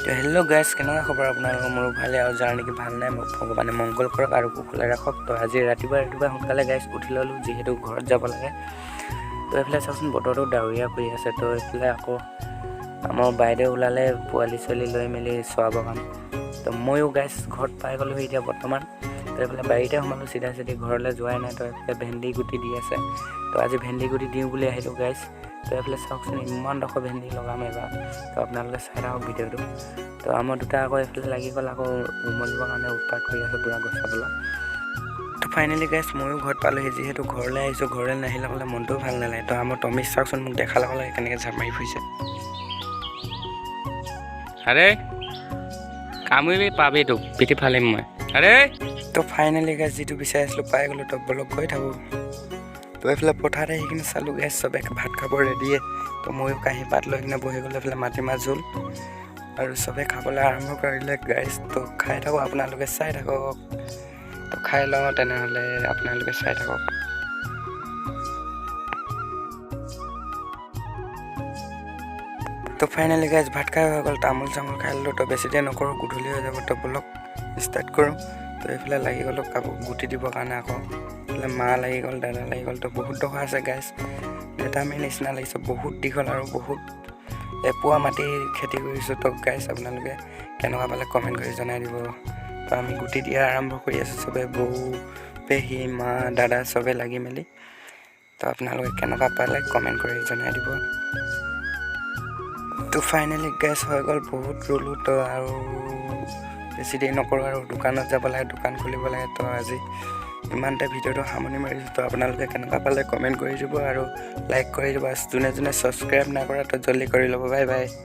তো hello' guys, কেনেকুৱা খবৰ আপোনালোকৰ? মোৰো ভালে, আৰু যাৰ নেকি ভাল নাই মোক ভগৱানে মংগল কৰক আৰু কুশলে ৰাখক। তো আজি ৰাতিপুৱা সোনকালে গাইজ উঠি ল'লোঁ, যিহেতু ঘৰত যাব লাগে। তো এইফালে চাওকচোন, বতৰটো ডাৱৰীয়া কৰি আছে। তো এইফালে আকৌ আমাৰ বাইদেউ ওলালে পোৱালি ছোৱালী লৈ মেলি চোৱাবৰ কাৰণে। তো ময়ো গাইজ ঘৰত পাই গ'লোহি এতিয়া বৰ্তমান। তো এইফালে বাৰীতে সোমালোঁ, চিধা ঘৰলৈ যোৱাই নাই। তো এইফালে ভেন্দি গুটি দি আছে। তো আজি ভেন্দি গুটি দিওঁ বুলি আহিলোঁ গাইজ। তো এইফালে চাওকচোন, ইমান ডোখৰ ভেন্দি লগাম এবাৰ। তো আপোনালোকে চাই থাকক ভিডিঅ'টো। তো আমাৰ দুটা আকৌ এইফালে লাগি গ'ল, আকৌ উমলিবৰ কাৰণে উৎপাত কৰি আছে পুৰা গছৰ তলত। তো ফাইনেলি গাইজ ময়ো ঘৰত পালোঁহি, যিহেতু ঘৰলৈ আহিছোঁ। ঘৰলৈ নাহিলে ক'লে মনটোও ভাল নালাগে। তো আমাৰ টমিছ চাওকচোন, মোক দেখা লগে লগে কেনেকৈ ঝাপ মাৰি ফুৰিছে। আৰে কামুৰিবি পাবি, তোক পিঠি ফালিম মই। আৰে তো ফাইনেলি গাইজ যিটো বিচাৰি আছিলোঁ পাই গ'লোঁ। তো বলক গৈ থাকোঁ। তো এইফালে পথাৰত আহি কিনে চালোঁ গাইজ চবে ভাত খাব ৰেডিয়ে। তো ময়ো কাঁহী পাত লৈ কিনে বহি গ'লোঁ এইফালে মাটিমাহ জোল, আৰু চবে খাবলৈ আৰম্ভ কৰিলে গাইজ। তো খাই থাকক, আপোনালোকে চাই থাকক। তো খাই লওঁ তেনেহ'লে, আপোনালোকে চাই থাকক। তো ফাইনেলি গাইজ ভাত খাই হৈ গ'ল, তামোল চামোল খাই ল'লোঁ। তো বেছি দেৰি নকৰোঁ, গধূলি হৈ যাব। তো বলক ষ্টাৰ্ট কৰোঁ। তো এইফালে লাগি গ'লোঁ কাপোৰ গুটি দিবৰ কাৰণে। আকৌ এইফালে মা লাগি গ'ল, দাদা লাগি গ'ল। তো বহুত ডখৰ আছে গাইজ, নেতামীৰ নিচিনা লাগিছে। বহুত দীঘল আৰু বহুত এপোৱা মাটি খেতি কৰিছোঁ। তো গাইজ আপোনালোকে কেনেকুৱা পালে কমেণ্ট কৰি জনাই দিব। তো আমি গুটি দিয়া আৰম্ভ কৰি আছোঁ, চবে বৌ, পেহী, মা, দাদা চবে লাগি মেলি। তো আপোনালোকে কেনেকুৱা পালে কমেণ্ট কৰি জনাই দিব। তো ফাইনেলি গাইজ হৈ গ'ল, বহুত ৰুলোঁ। তো আৰু বেছি দেৰি নকৰোঁ আৰু দোকানত যাব লাগে, দোকান খুলিব লাগে। তো আজি ইমানতে ভিডিঅ'টো সামৰণি মাৰিছোঁ। তো আপোনালোকে কেনেকুৱা পালে কমেণ্ট কৰি দিব আৰু লাইক কৰি দিব। যোনে যোনে ছাবস্ক্ৰাইব নাই কৰা তো জলদি কৰি ল'ব। Bye bye.